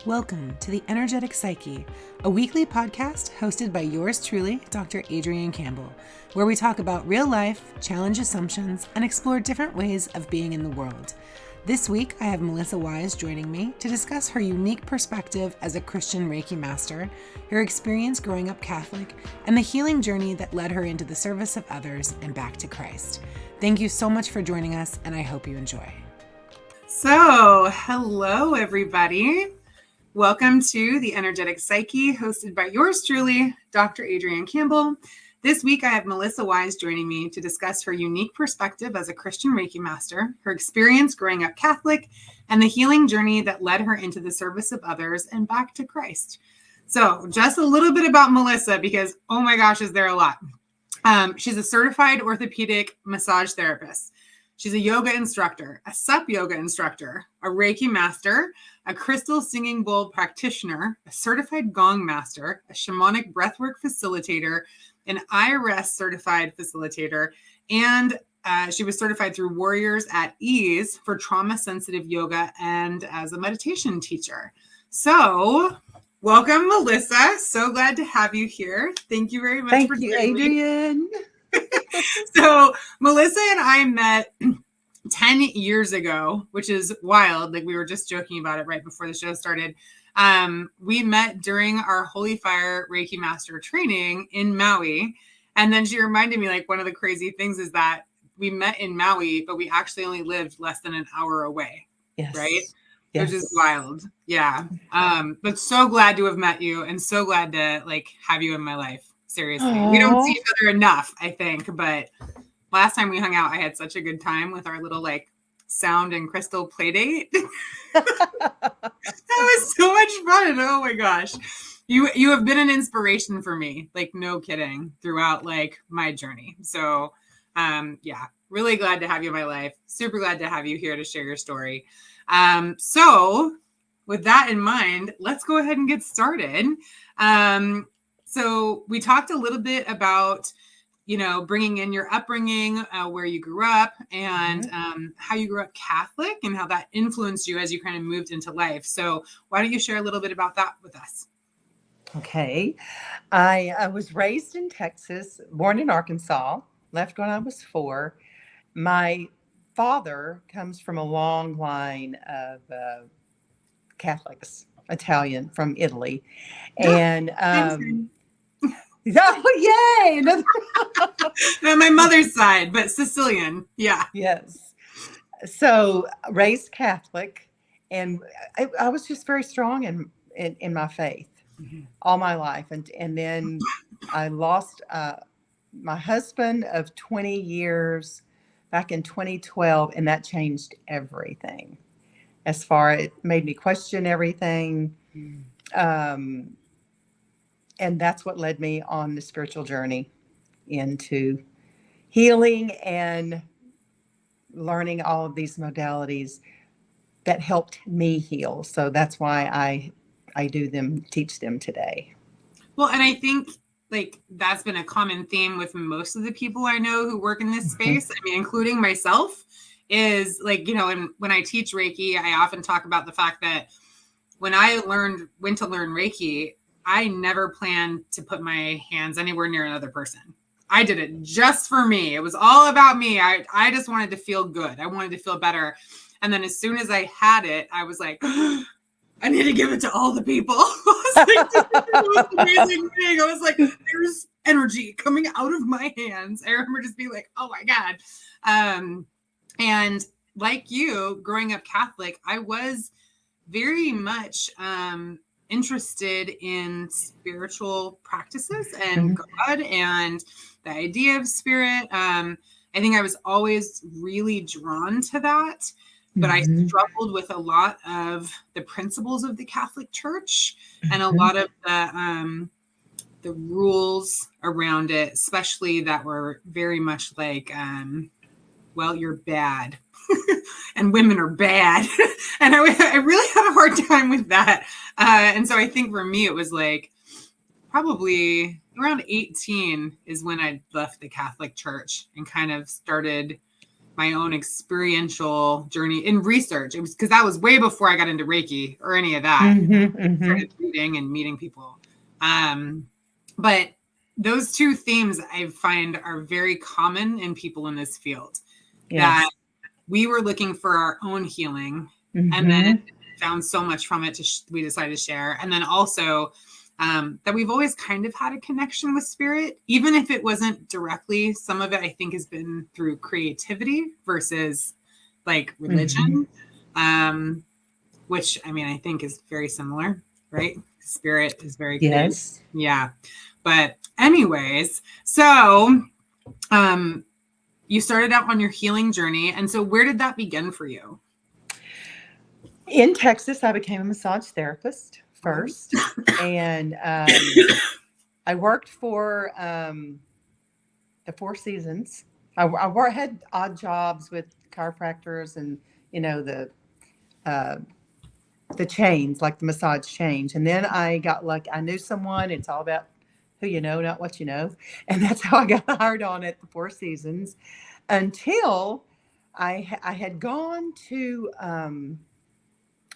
Welcome to the Energetic Psyche, a weekly podcast hosted by yours truly, Dr. Adrian Campbell, where we talk about real life, challenge assumptions, and explore different ways of being in the world. This week, I have Melissa Wise joining me to discuss her unique perspective as a Christian Reiki Master, her experience growing up Catholic, and the healing journey that led her into the service of others and back to Christ. Thank you so much for joining us, and I hope you enjoy. So, hello, everybody. Welcome to the Energetic Psyche, hosted by yours truly, Dr. Adrian Campbell. This week, I have Melissa Wise joining me to discuss her unique perspective as a Christian Reiki Master, her experience growing up Catholic, and the healing journey that led her into the service of others and back to Christ. So just a little bit about Melissa, because, oh my gosh, is there a lot. She's a Certified Orthopedic Massage Therapist. She's a yoga instructor, a SUP yoga instructor, a Reiki Master, a crystal singing bowl practitioner, a certified gong master, a shamanic breathwork facilitator, an IRS certified facilitator, and she was certified through Warriors at Ease for trauma-sensitive yoga and as a meditation teacher. So, welcome, Melissa. So glad to have you here. Thank you very much for joining me. Adrian. So, Melissa and I met 10 years ago, which is wild. Like, we were just joking about it right before the show started. We met during our Holy Fire Reiki Master training in Maui. And then she reminded me, like, one of the crazy things is that we met in Maui, but we actually only lived less than an hour away. Yes. Right? Yes. Which is wild. Yeah. But so glad to have met you and so glad to, like, have you in my life. Seriously. Aww. We don't see each other enough, I think. But last time we hung out, I had such a good time with our little, like, sound and crystal play date. That was so much fun. Oh my gosh. You have been an inspiration for me, like, no kidding, throughout, like, my journey. So yeah, really glad to have you in my life. Super glad to have you here to share your story. So with that in mind, let's go ahead and get started. So we talked a little bit about, you know, bringing in your upbringing, where you grew up, and how you grew up Catholic and how that influenced you as you kind of moved into life. So why don't you share a little bit about that with us? Okay. I was raised in Texas, born in Arkansas, left when I was 4. My father comes from a long line of Catholics, Italian from Italy. And oh, yay! No, my mother's side, but Sicilian. Yeah. Yes. So raised Catholic, and I was just very strong in my faith all my life. And then I lost my husband of 20 years back in 2012, and that changed everything. As far as it made me question everything. And that's what led me on the spiritual journey into healing and learning all of these modalities that helped me heal. So that's why I do them, teach them today. Well, and I think, like, that's been a common theme with most of the people I know who work in this space. I mean, including myself, is like, you know, and when I teach Reiki, I often talk about the fact that when I went to learn Reiki, I never planned to put my hands anywhere near another person. I did it just for me. It was all about me. I just wanted to feel good. I wanted to feel better. And then as soon as I had it, I was like, I need to give it to all the people. I was like, this is the most amazing thing. I was like, there's energy coming out of my hands. I remember just being like, oh my God. And like you, growing up Catholic, I was very much interested in spiritual practices and God and the idea of spirit. I think I was always really drawn to that, but I struggled with a lot of the principles of the Catholic Church and a lot of the rules around it, especially that were very much like, well, you're bad. And women are bad. And I really had a hard time with that. And so I think for me, it was like probably around 18 is when I left the Catholic Church and kind of started my own experiential journey in research. It was because that was way before I got into Reiki or any of that. Started reading and meeting people. But those two themes I find are very common in people in this field. Yes. That we were looking for our own healing, and then found so much from it we decided to share. And then also that we've always kind of had a connection with spirit, even if it wasn't directly. Some of it I think has been through creativity versus like religion, which I mean, I think is very similar, right? Spirit is very creative. Yes. Yeah. But anyways, so you started out on your healing journey. And so where did that begin for you? In Texas, I became a massage therapist first. And I worked for the Four Seasons. I had odd jobs with chiropractors and, the chains, like the massage chains. And then I got lucky. I knew someone. It's all about who you know, not what you know. And that's how I got hired on at the Four Seasons until I had gone to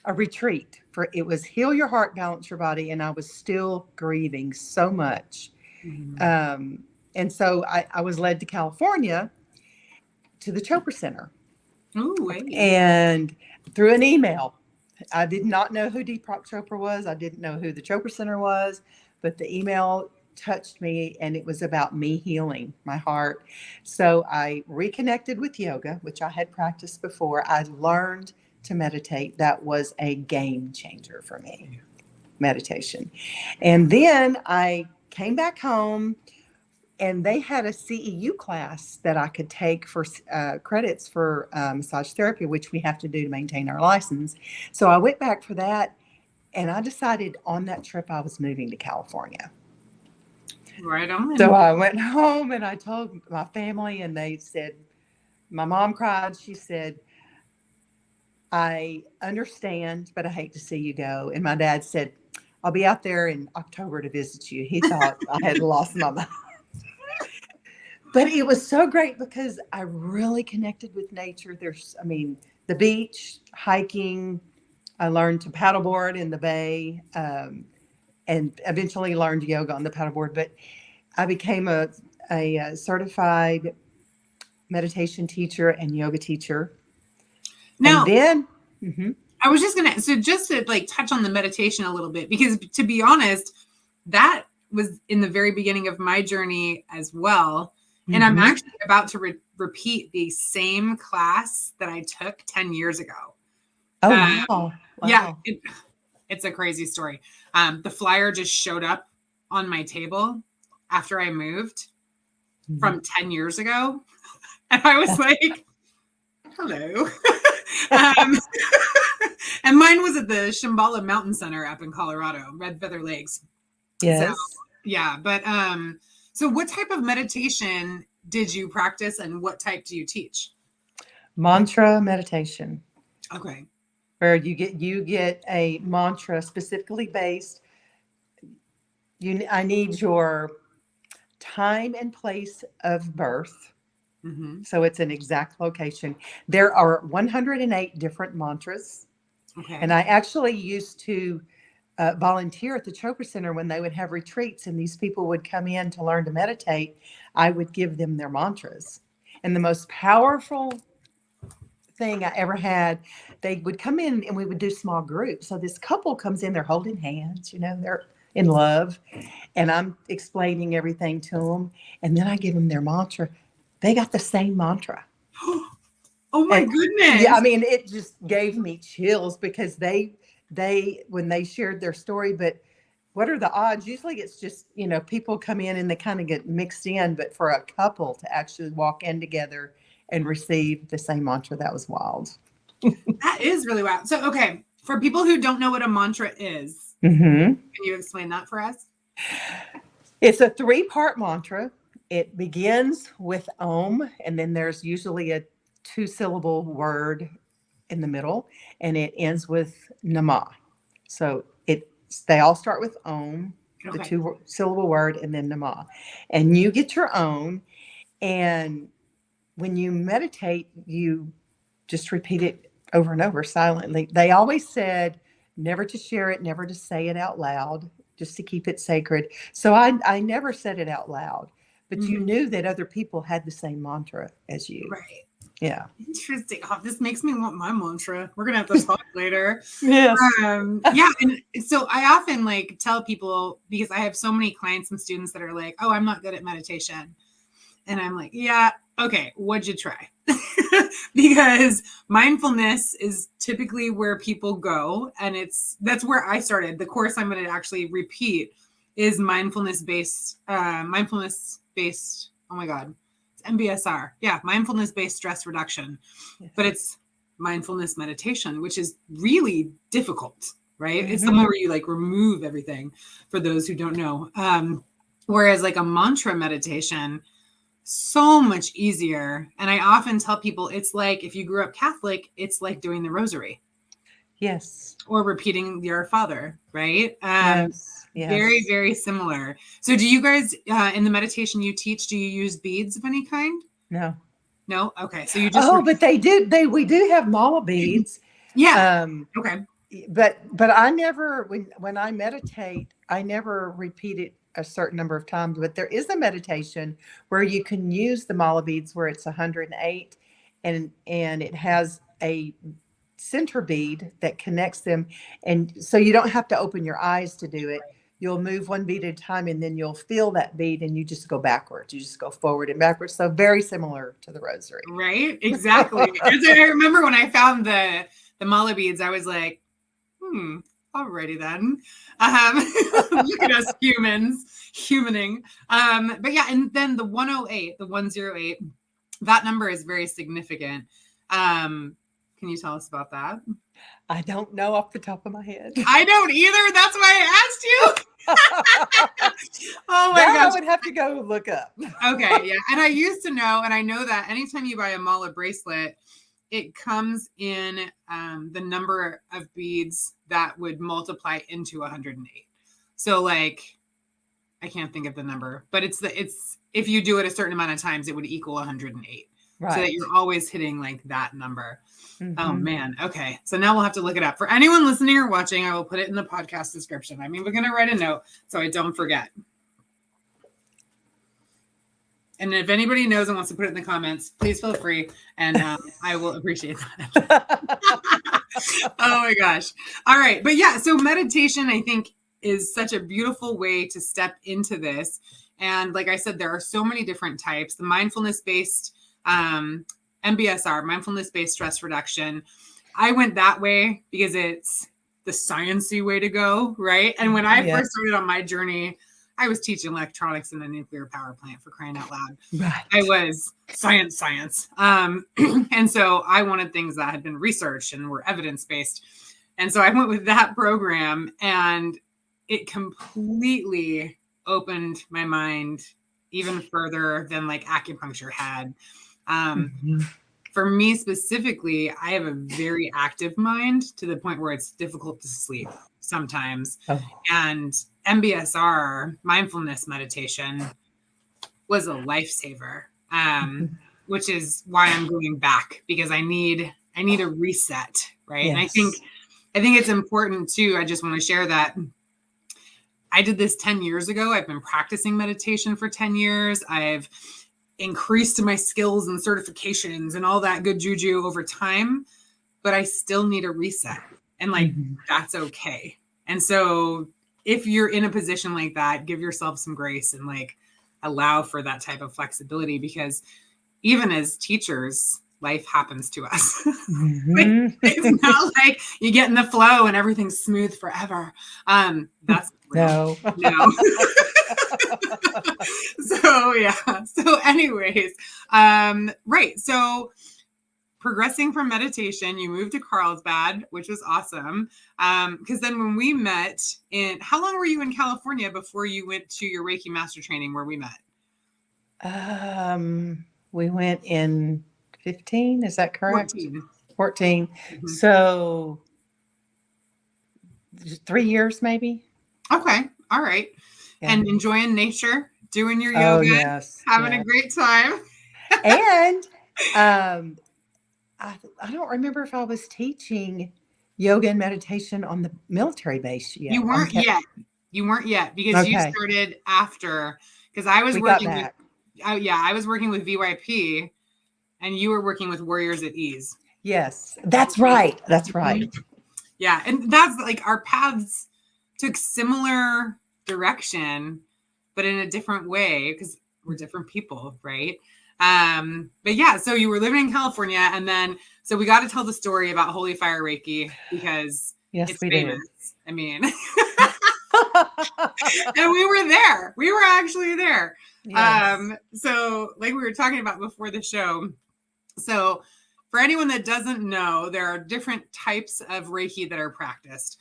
a retreat it was Heal Your Heart, Balance Your Body. And I was still grieving so much. And so I was led to California to the Chopra Center. Ooh, wait. And through an email. I did not know who Deepak Chopra was. I didn't know who the Chopra Center was, but the email touched me, and it was about me healing my heart. So I reconnected with yoga, which I had practiced before. I learned to meditate. That was a game changer for me, meditation. And then I came back home, and they had a CEU class that I could take for credits for massage therapy, which we have to do to maintain our license. So I went back for that, and I decided on that trip I was moving to California. Right on. So I went home and I told my family, and they said, my mom cried. She said, I understand, but I hate to see you go. And my dad said, I'll be out there in October to visit you. He thought I had lost my mind. But it was so great because I really connected with nature. The beach, hiking. I learned to paddleboard in the bay, and eventually learned yoga on the paddleboard. But I became a certified meditation teacher and yoga teacher. Now, and then I was just to like touch on the meditation a little bit, because to be honest, that was in the very beginning of my journey as well. And I'm actually about to repeat the same class that I took 10 years ago. Oh, wow. Yeah, it's a crazy story. The flyer just showed up on my table after I moved from 10 years ago. And I was like, hello. And mine was at the Shambhala Mountain Center up in Colorado, Red Feather Lakes. Yes. So, yeah. But so what type of meditation did you practice, and what type do you teach? Mantra meditation. Okay. Where you get a mantra specifically based. I need your time and place of birth. So it's an exact location. There are 108 different mantras. Okay. And I actually used to volunteer at the Chopra Center when they would have retreats, and these people would come in to learn to meditate. I would give them their mantras. And the most powerful thing I ever had, they would come in and we would do small groups. So this couple comes in, they're holding hands, they're in love, and I'm explaining everything to them. And then I give them their mantra. They got the same mantra. Oh my goodness. Yeah, I mean, it just gave me chills because they when they shared their story, but what are the odds? Usually it's just, people come in and they kind of get mixed in, but for a couple to actually walk in together and receive the same mantra, that was wild. That is really wild. So, okay, for people who don't know what a mantra is, can you explain that for us? It's a 3-part mantra. It begins with Om, and then there's usually a 2-syllable word in the middle, and it ends with Namah. So they all start with Om, the 2-syllable word, and then Namah. And you get your own, and when you meditate, you just repeat it over and over silently. They always said never to share it, never to say it out loud, just to keep it sacred. So I never said it out loud, but you knew that other people had the same mantra as you. Right. Yeah. Interesting. Oh, this makes me want my mantra. We're gonna have to talk later. Yes. Yeah. And so I often like tell people, because I have so many clients and students that are like, oh, I'm not good at meditation. And I'm like, yeah, okay, what'd you try? Because mindfulness is typically where people go. And that's where I started. The course I'm going to actually repeat is mindfulness based, oh my God. MBSR. Yeah. Mindfulness based stress reduction, Yes. but it's mindfulness meditation, which is really difficult, right? It's the one where you like remove everything, for those who don't know. Whereas like a mantra meditation, so much easier. And I often tell people, it's like, if you grew up Catholic, it's like doing the rosary. Yes. Or repeating your Father, right? Yes. Yes. Very, very similar. So do you guys, in the meditation you teach, do you use beads of any kind? No. No? Okay. So you just... Oh, but we do have mala beads. Yeah. Okay. But I never, when I meditate, I never repeat it a certain number of times, but there is a meditation where you can use the mala beads where it's 108 and it has a center bead that connects them. And so you don't have to open your eyes to do it. You'll move one bead at a time and then you'll feel that bead and you just go backwards. You just go forward and backwards. So very similar to the rosary. Right. Exactly. I remember when I found the mala beads, I was like, alrighty then. Look at us humaning. But yeah, and then the 108, that number is very significant. Can you tell us about that? I don't know off the top of my head. I don't either. That's why I asked you. Oh my gosh. I would have to go look up. Okay. Yeah. And I used to know, and I know that anytime you buy a mala bracelet, it comes in the number of beads that would multiply into 108. So like, I can't think of the number, but it's if you do it a certain amount of times, it would equal 108. Right. So that you're always hitting like that number. Oh man. Okay. So now we'll have to look it up. For anyone listening or watching, I will put it in the podcast description. I mean, we're going to write a note so I don't forget. And if anybody knows and wants to put it in the comments, please feel free. And I will appreciate that. Oh my gosh. All right. But yeah, so meditation, I think, is such a beautiful way to step into this. And like I said, there are so many different types. The mindfulness-based MBSR, mindfulness-based stress reduction. I went that way because it's the sciencey way to go, right? And when I first started on my journey, I was teaching electronics in a nuclear power plant, for crying out loud. Right. I was science. And so I wanted things that had been researched and were evidence-based. And so I went with that program, and it completely opened my mind even further than like acupuncture had. For me specifically, I have a very active mind to the point where it's difficult to sleep sometimes. Oh. And MBSR, mindfulness meditation, was a lifesaver, which is why I'm going back, because I need a reset, right? Yes. And I think it's important too. I just want to share that I did this 10 years ago. I've been practicing meditation for 10 years. I've increased my skills and certifications and all that good juju over time, but I still need a reset, and like, that's okay. And so if you're in a position like that, give yourself some grace and like allow for that type of flexibility, because even as teachers, life happens to us. Like, it's not like you get in the flow and everything's smooth forever. That's real. No. So yeah. So anyways, right. So progressing from meditation, you moved to Carlsbad, which was awesome. Because then when we met how long were you in California before you went to your Reiki Master training where we met? We went in 15, is that correct? 14. Mm-hmm. So 3 years maybe. Okay. All right. Yeah. And enjoying nature, doing your yoga, having a great time. um, I don't remember if I was teaching yoga and meditation on the military base yet. You weren't yet. You weren't yet because you Okay. started after. Because I was We got working with, back. I was working with VYP, and you were working with Warriors at Ease. Yes, that's right. That's right. Yeah, and that's like our paths took similar direction, but in a different way because we're different people, right? But yeah, so you were living in California, and then so we got to tell the story about Holy Fire Reiki because Yes, it's we famous. do. I mean, and we were there. We were actually there. Yes. So like we were talking about before the show. So for anyone that doesn't know, there are different types of Reiki that are practiced.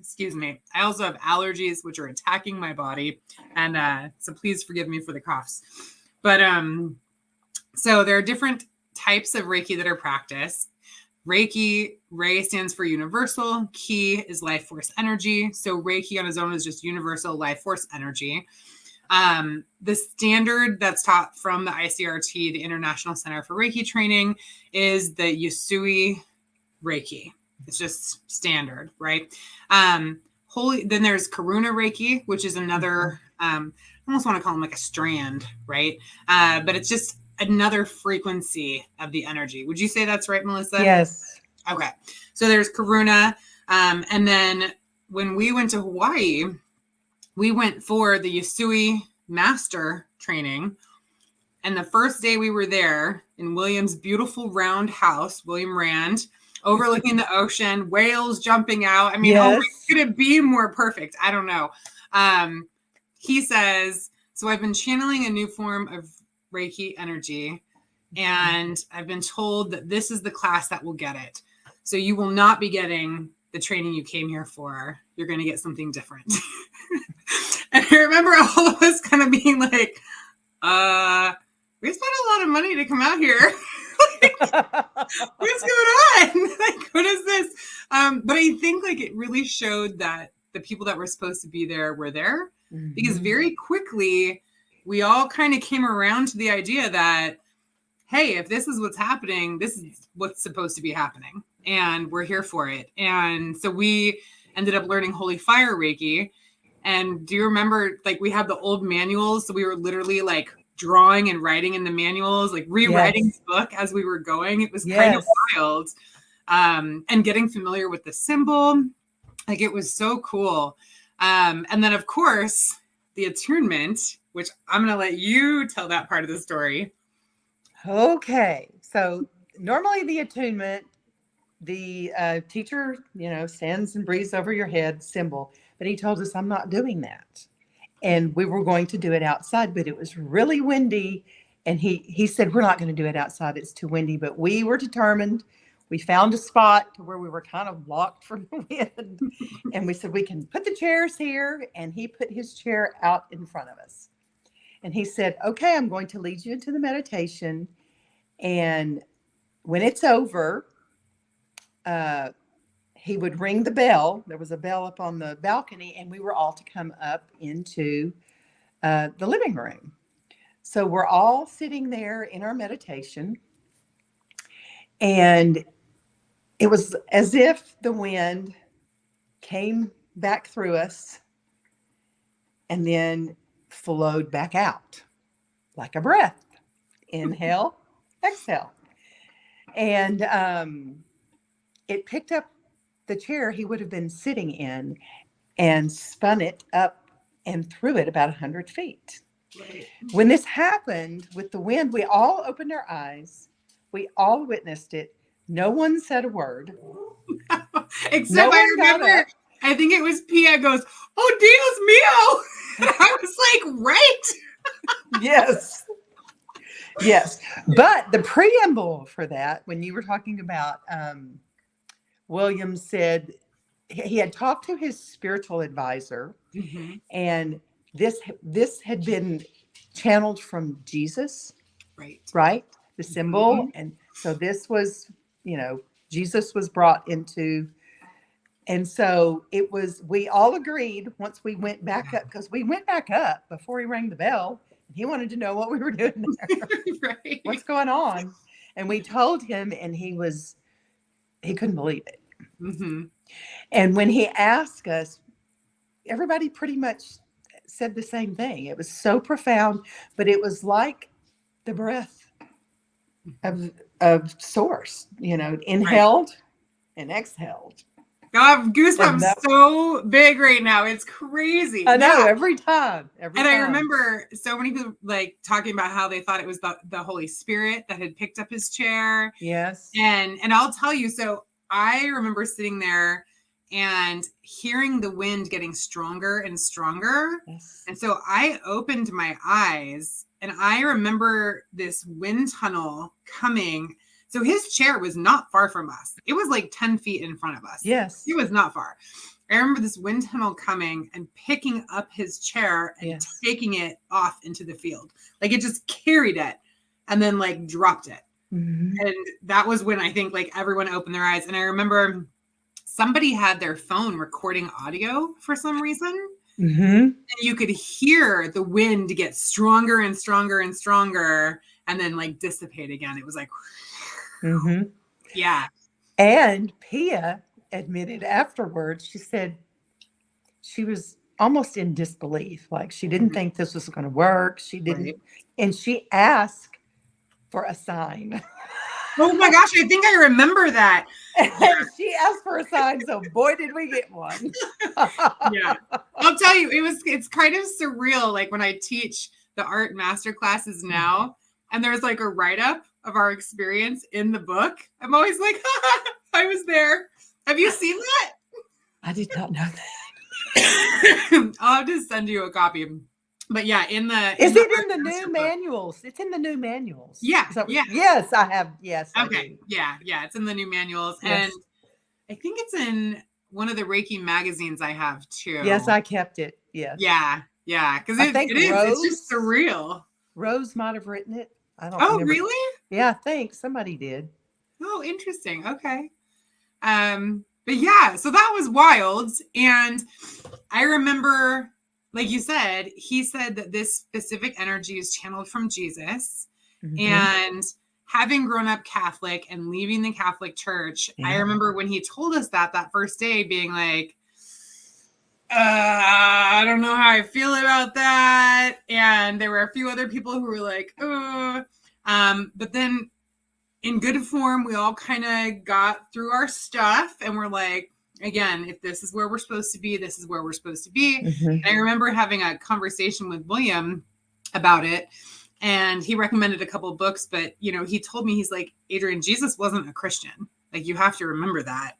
Excuse me. I also have allergies, which are attacking my body. And so please forgive me for the coughs. But so there are different types of Reiki that are practiced. Reiki, Rei stands for universal. Ki is life force energy. So Reiki on its own is just universal life force energy. The standard that's taught from the ICRT, the International Center for Reiki Training, is the Yusui Reiki. It's just standard, right? Then there's Karuna Reiki, which is another, I almost want to call them like a strand, right? But it's just another frequency of the energy. Would you say that's right, Melissa? Yes. Okay. So there's Karuna. And then when we went to Hawaii, we went for the Yusui Master training. And the first day we were there in William's beautiful round house, William Rand, overlooking the ocean, whales jumping out. I mean, Yes. could it be more perfect? I don't know. He says, so I've been channeling a new form of Reiki energy, and I've been told that this is the class that will get it. So you will not be getting the training you came here for. You're going to get something different. And I remember all of us kind of being like, we spent a lot of money to come out here. What's going on? Like, what is this? But I think like it really showed that the people that were supposed to be there were there, because very quickly we all kind of came around to the idea that, hey, if this is what's happening, this is what's supposed to be happening, and we're here for it. And so we ended up learning Holy Fire Reiki. And do you remember, like, we had the old manuals, so we were literally like drawing and writing in the manuals, like rewriting the book as we were going. It was kind of wild. And getting familiar with the symbol, like it was so cool. And then of course the attunement, which I'm going to let you tell that part of the story. Okay. So normally the attunement, the teacher, stands and breathes over your head symbol, but he told us I'm not doing that. And we were going to do it outside, but it was really windy. And he said, we're not going to do it outside. It's too windy. But we were determined. We found a spot to where we were kind of blocked from the wind. And we said, we can put the chairs here. And he put his chair out in front of us. And he said, okay, I'm going to lead you into the meditation. And when it's over, he would ring the bell. There was a bell up on the balcony, and we were all to come up into the living room. So we're all sitting there in our meditation, and it was as if the wind came back through us and then flowed back out like a breath. Inhale, exhale. And it picked up the chair he would have been sitting in and spun it up and threw it about 100 feet. Right. When this happened with the wind, we all opened our eyes. We all witnessed it. No one said a word. Except I remember, I think it was Pia goes, oh, Dios mío. I was like, right. Yes. Yes. But the preamble for that, when you were talking about, William said he had talked to his spiritual advisor, and this had been channeled from Jesus, right? The symbol. And so this was, Jesus was brought into, and so we all agreed once we went back up, because we went back up before he rang the bell He wanted to know what we were doing there. Right. What's going on? And we told him, and he couldn't believe it. Mm-hmm. And when he asked us, everybody pretty much said the same thing. It was so profound, but it was like the breath of source, inhaled and exhaled. I have goosebumps so big right now. It's crazy. I know, every time. I remember so many people like talking about how they thought it was the Holy Spirit that had picked up his chair. Yes. And I'll tell you, so I remember sitting there and hearing the wind getting stronger and stronger. Yes. And so I opened my eyes and I remember this wind tunnel coming. So his chair was not far from us. It was like 10 feet in front of us. Yes. It was not far. I remember this wind tunnel coming and picking up his chair and taking it off into the field. Like it just carried it and then like dropped it. Mm-hmm. And that was when I think like everyone opened their eyes. And I remember somebody had their phone recording audio for some reason. Mm-hmm. And you could hear the wind get stronger and stronger and stronger and then like dissipate again. It was like, mm-hmm. Yeah. And Pia admitted afterwards, she said she was almost in disbelief. Like she didn't think this was going to work. She didn't. Right. And she asked for a sign. Oh my gosh, I think I remember that. She asked for a sign, so boy, did we get one. Yeah. I'll tell you, it's kind of surreal. Like when I teach the art master classes now, and there's like a write-up of our experience in the book. I'm always like, I was there. Have you seen that? I did not know that. I'll have to send you a copy. But yeah, is it in the new manuals? It's in the new manuals. Yeah. Yeah. Yes, I have. Yes. Okay. Yeah. It's in the new manuals. Yes. And I think it's in one of the Reiki magazines I have too. Yes, I kept it. Yes. Yeah. Yeah. Because it's just surreal. Rose might have written it. I don't remember. Really? Yeah, I think somebody did. Oh, interesting. Okay. But yeah, so that was wild. And I remember, like you said, he said that this specific energy is channeled from Jesus. Mm-hmm. And having grown up Catholic and leaving the Catholic Church, I remember when he told us that first day being like, I don't know how I feel about that. And there were a few other people who were like, but then in good form, we all kind of got through our stuff and we're like, again, if this is where we're supposed to be, this is where we're supposed to be. Mm-hmm. And I remember having a conversation with William about it. And he recommended a couple of books, but he told me, he's like, Adrian, Jesus wasn't a Christian. Like, you have to remember that.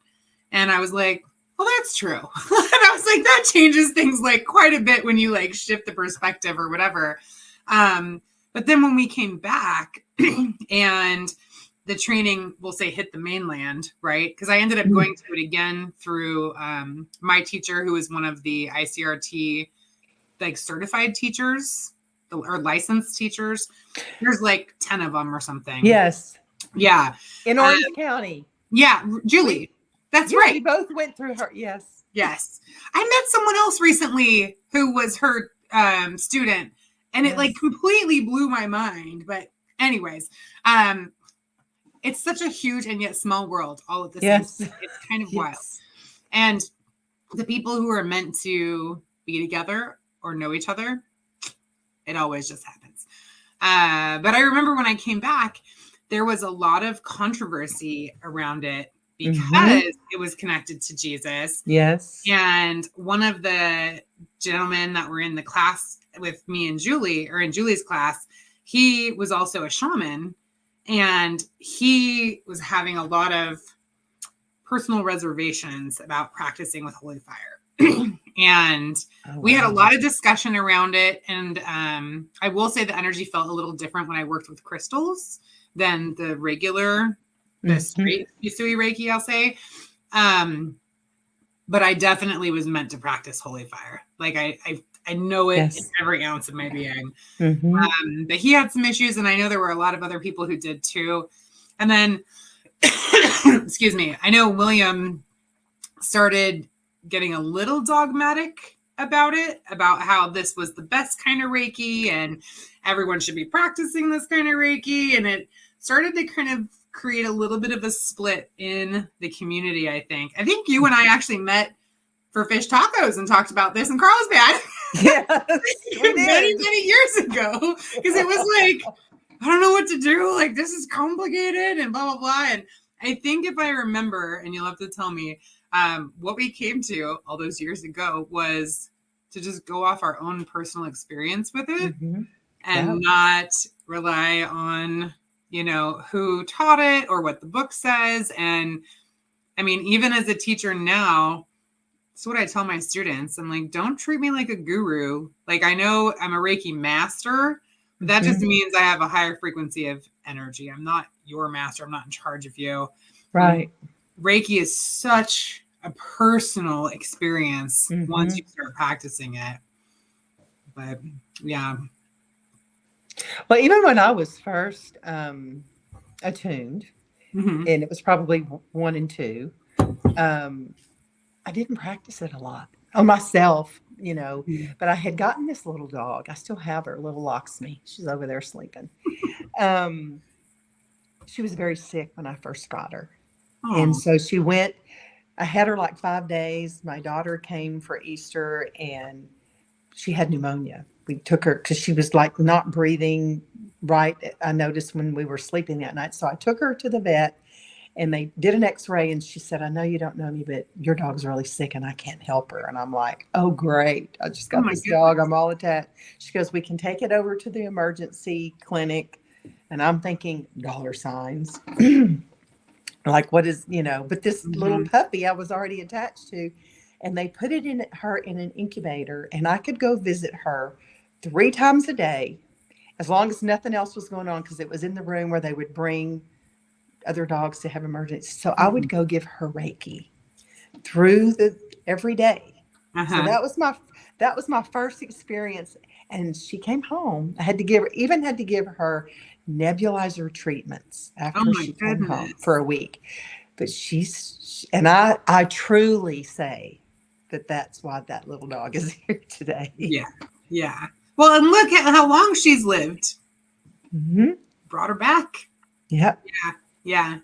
And I was like, well, that's true. And I was like, that changes things like quite a bit when you like shift the perspective or whatever. But then when we came back and the training, we'll say, hit the mainland, right? Because I ended up going to it again through my teacher, who is one of the ICRT like certified teachers or licensed teachers. There's like 10 of them or something. Yes. Yeah. In Orange County. Yeah. Julie. That's right. We both went through her. Yes. Yes. I met someone else recently who was her student, and it like completely blew my mind. But anyways, it's such a huge and yet small world all at the same time. It's kind of wild. And the people who are meant to be together or know each other, it always just happens. But I remember when I came back, there was a lot of controversy around it because it was connected to Jesus. Yes. And one of the gentlemen that were in the class with me and Julie, or in Julie's class, he was also a shaman. And he was having a lot of personal reservations about practicing with holy fire. And we had a lot of discussion around it. And I will say the energy felt a little different when I worked with crystals than the regular, the straight Usui Reiki, I'll say. But I definitely was meant to practice holy fire. Like I know it in every ounce of my being. But he had some issues, and I know there were a lot of other people who did too. And then, excuse me, I know William started getting a little dogmatic about it, about how this was the best kind of Reiki and everyone should be practicing this kind of Reiki. And it started to kind of create a little bit of a split in the community, I think. I think you and I actually met for fish tacos and talked about this in Carlsbad. Yes, many years ago. Because it was like, I don't know what to do. Like, this is complicated and blah, blah, blah. And I think if I remember, and you'll have to tell me, what we came to all those years ago was to just go off our own personal experience with it and not rely on, who taught it or what the book says. And I mean, even as a teacher now, that's what I tell my students. I'm like, don't treat me like a guru. Like, I know I'm a Reiki master. But that just means I have a higher frequency of energy. I'm not your master. I'm not in charge of you. Right. Reiki is such a personal experience once you start practicing it. But yeah. Well, even when I was first attuned, and it was probably 1 and 2, I didn't practice it a lot on myself, but I had gotten this little dog. I still have her, little Locksmith. She's over there sleeping. She was very sick when I first got her. Oh. And so she went, I had her like 5 days. My daughter came for Easter and she had pneumonia. We took her because she was like not breathing right. I noticed when we were sleeping that night. So I took her to the vet and they did an x-ray and she said, I know you don't know me, but your dog's really sick and I can't help her. And I'm like, oh, great. I just got this dog. I'm all attached. She goes, we can take it over to the emergency clinic. And I'm thinking dollar signs. Like, what is, but this little puppy I was already attached to, and they put it in her in an incubator, and I could go visit her 3 times a day, as long as nothing else was going on, because it was in the room where they would bring other dogs to have emergencies. So I would go give her Reiki every day. So that was my first experience. And she came home. I had to give her nebulizer treatments after she came home for a week. But I truly say that that's why that little dog is here today. Yeah. Yeah. Well, and look at how long she's lived. Brought her back. Yep. Yeah. Yeah.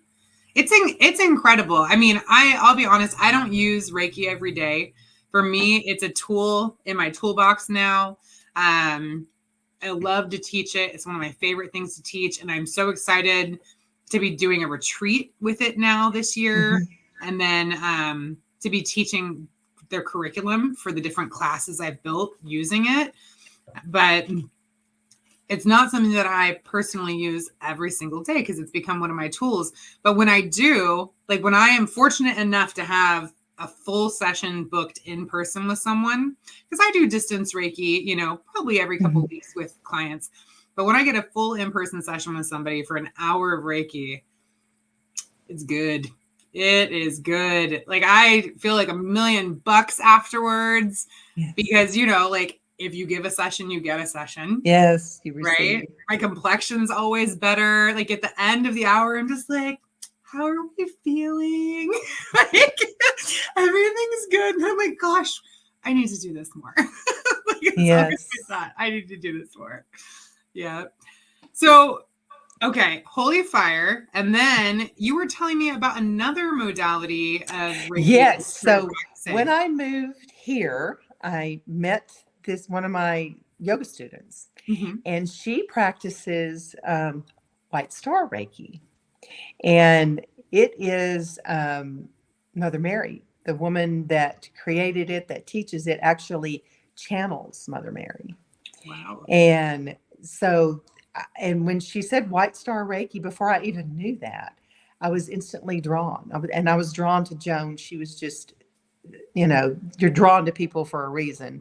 It's incredible. I mean, I'll be honest, I don't use Reiki every day. For me, it's a tool in my toolbox now. I love to teach it. It's one of my favorite things to teach. And I'm so excited to be doing a retreat with it now this year. And then to be teaching their curriculum for the different classes I've built using it. But it's not something that I personally use every single day because it's become one of my tools. But when I do, like when I am fortunate enough to have a full session booked in person with someone, because I do distance Reiki, probably every couple of weeks with clients. But when I get a full in-person session with somebody for an hour of Reiki, it's good. It is good. Like I feel like $1 million afterwards because, like if you give a session, you get a session. Yes. You receive. Right. My complexion's always better. Like at the end of the hour, I'm just like, how are we feeling? Like everything's good. And I'm like, gosh, I need to do this more. Yes. I need to do this more. Yeah. So, okay. Holy fire. And then you were telling me about another modality of Reiki. Yes. So when I moved here, I met one of my yoga students and she practices White Star Reiki. And it is Mother Mary, the woman that created it, that teaches it, actually channels Mother Mary. Wow. And so, and when she said White Star Reiki, before I even knew that, I was instantly drawn. I was drawn to Joan. She was just, you're drawn to people for a reason.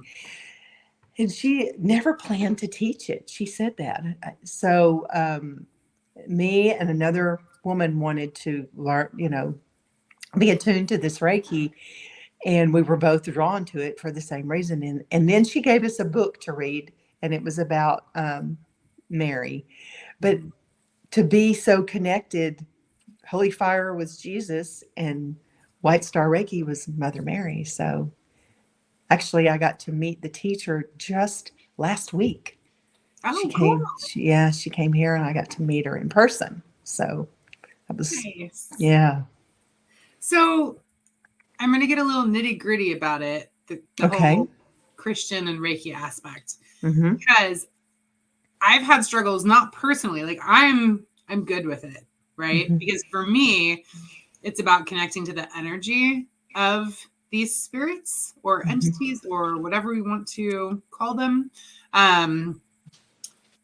And she never planned to teach it. She said that. So me and another woman wanted to learn, be attuned to this Reiki. And we were both drawn to it for the same reason. And then she gave us a book to read, and it was about Mary. But to be so connected, Holy Fire was Jesus, and White Star Reiki was Mother Mary. So Actually, I got to meet the teacher just last week. She Oh, cool. came, she came here and I got to meet her in person. So that was, Nice. yeah. So I'm going to get a little nitty gritty about it, the Okay. whole Christian and Reiki aspect, Mm-hmm. because I've had struggles, not personally, like I'm good with it, right? Mm-hmm. Because for me, it's about connecting to the energy of these spirits or entities or whatever we want to call them. And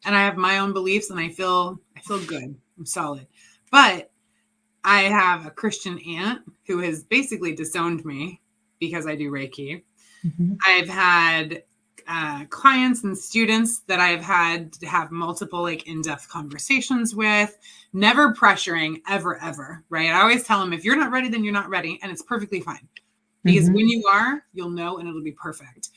I have my own beliefs and I feel good. I'm solid. But I have a Christian aunt who has basically disowned me because I do Reiki. Mm-hmm. I've had clients and students that I've had to have multiple like in-depth conversations with, never pressuring ever, right? I always tell them, if you're not ready, then you're not ready. And it's perfectly fine, because Mm-hmm. when you are, you'll know and it'll be perfect.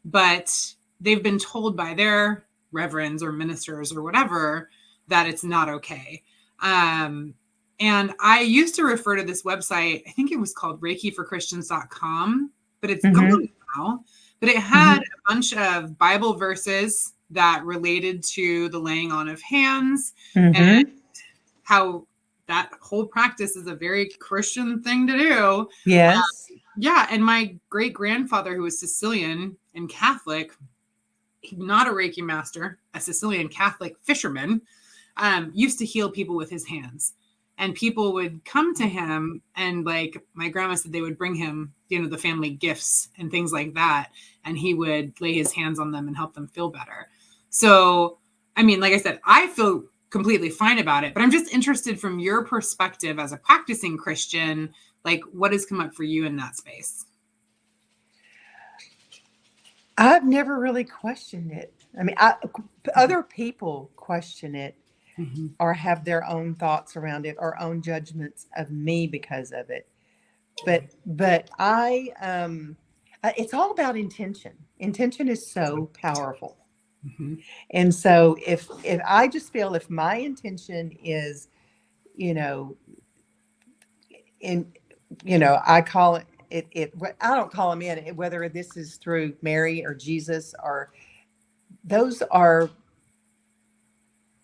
But they've been told by their reverends or ministers or whatever that it's not okay. And I used to refer to this website, I think it was called ReikiForChristians.com, but it's gone now. But it had a bunch of Bible verses that related to the laying on of hands and how that whole practice is a very Christian thing to do. Yes. Yeah. And my great grandfather, who was Sicilian and Catholic, not a Reiki master, a Sicilian Catholic fisherman, used to heal people with his hands. And people would come to him, and like my grandma said, they would bring him, the family gifts and things like that. And he would lay his hands on them and help them feel better. So, I mean, like I said, I feel completely fine about it, but I'm just interested from your perspective as a practicing Christian, like what has come up for you in that space? I've never really questioned it. I mean, other people question it or have their own thoughts around it or own judgments of me because of it. But it's all about intention. Intention is so powerful. And so if I just feel if my intention is, I call it, I don't call them in, whether this is through Mary or Jesus, or those are,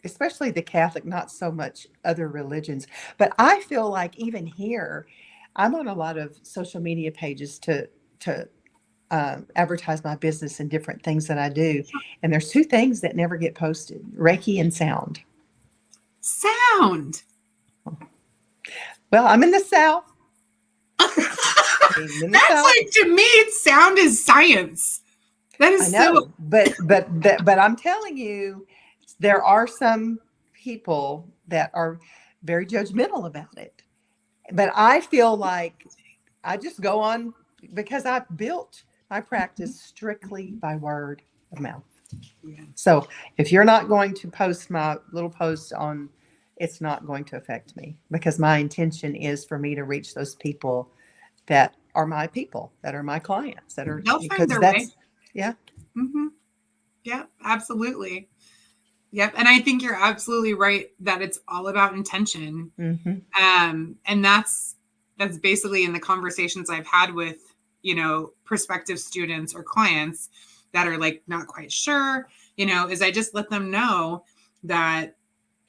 especially the Catholic, not so much other religions. But I feel like even here, I'm on a lot of social media pages to advertise my business and different things that I do. And there's two things that never get posted: Reiki and sound. Sound. Well, I'm in the South. That's like, to me, sound is science. That is I know, so. but I'm telling you, there are some people that are very judgmental about it. But I feel like I just go on because I've built my practice strictly by word of mouth. Yeah. So if you're not going to post my little post on, it's not going to affect me, because my intention is for me to reach those people that are my people, that are my clients, that are, They'll find their way. Yeah. Mm-hmm. Yep, absolutely. Yep. And I think you're absolutely right that it's all about intention. And that's basically in the conversations I've had with, prospective students or clients that are like not quite sure, is I just let them know that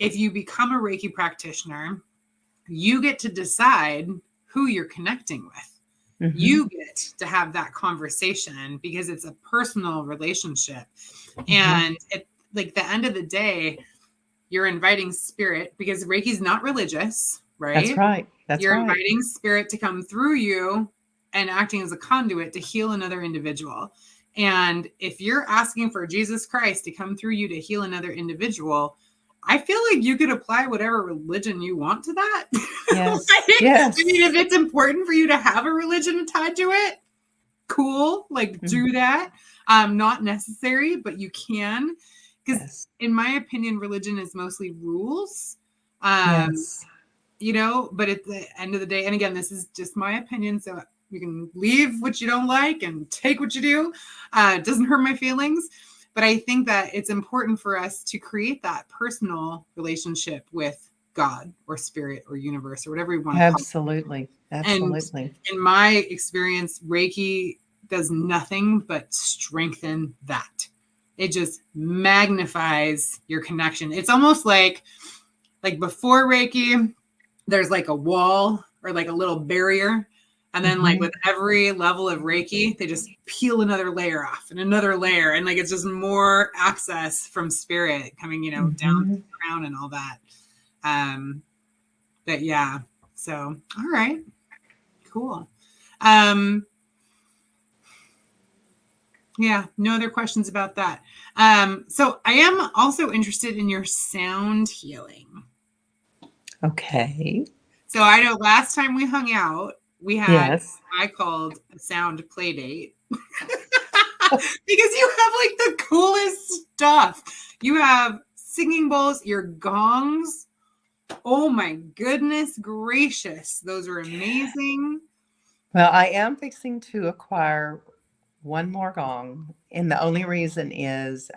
if you become a Reiki practitioner, you get to decide who you're connecting with. You get to have that conversation because it's a personal relationship. And at like the end of the day, you're inviting spirit, because Reiki is not religious, right? That's right. You're inviting spirit to come through you and acting as a conduit to heal another individual. And if you're asking for Jesus Christ to come through you to heal another individual, I feel like you could apply whatever religion you want to that. Yes. Yes. I mean, if it's important for you to have a religion tied to it, cool. Like, do that. Not necessary, but you can. Because in my opinion, religion is mostly rules. But at the end of the day, and again, this is just my opinion, so you can leave what you don't like and take what you do. It doesn't hurt my feelings. But I think that it's important for us to create that personal relationship with God or spirit or universe or whatever you want to call it. Absolutely. And in my experience, Reiki does nothing but strengthen that. It just magnifies your connection. It's almost like before Reiki, there's like a wall or like a little barrier. And then like with every level of Reiki, they just peel another layer off and another layer. And like, it's just more access from spirit coming, down to the crown and all that. But yeah. So, all right, cool. Yeah, no other questions about that. So I am also interested in your sound healing. Okay. So I know last time we hung out, we had Yes. I called a sound play date because you have like the coolest stuff. You have singing bowls, your gongs. Oh my goodness gracious. Those are amazing. Well, I am fixing to acquire one more gong. And the only reason is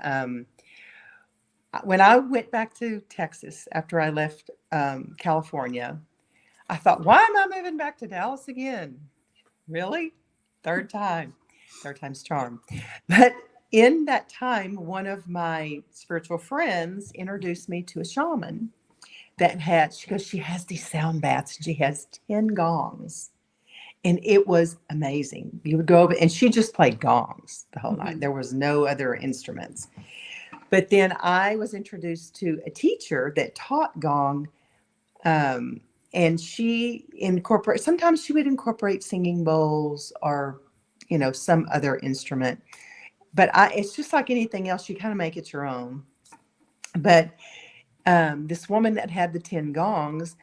when I went back to Texas after I left California, I thought, why am I moving back to Dallas again? Really? Third time's charm. But in that time, one of my spiritual friends introduced me to a shaman that because she has these sound baths and she has 10 gongs. And it was amazing. You would go over and she just played gongs the whole night. There was no other instruments. But then I was introduced to a teacher that taught gong. And she sometimes she would incorporate singing bowls or, some other instrument. But it's just like anything else. You kind of make it your own. But this woman that had the 10 gongs,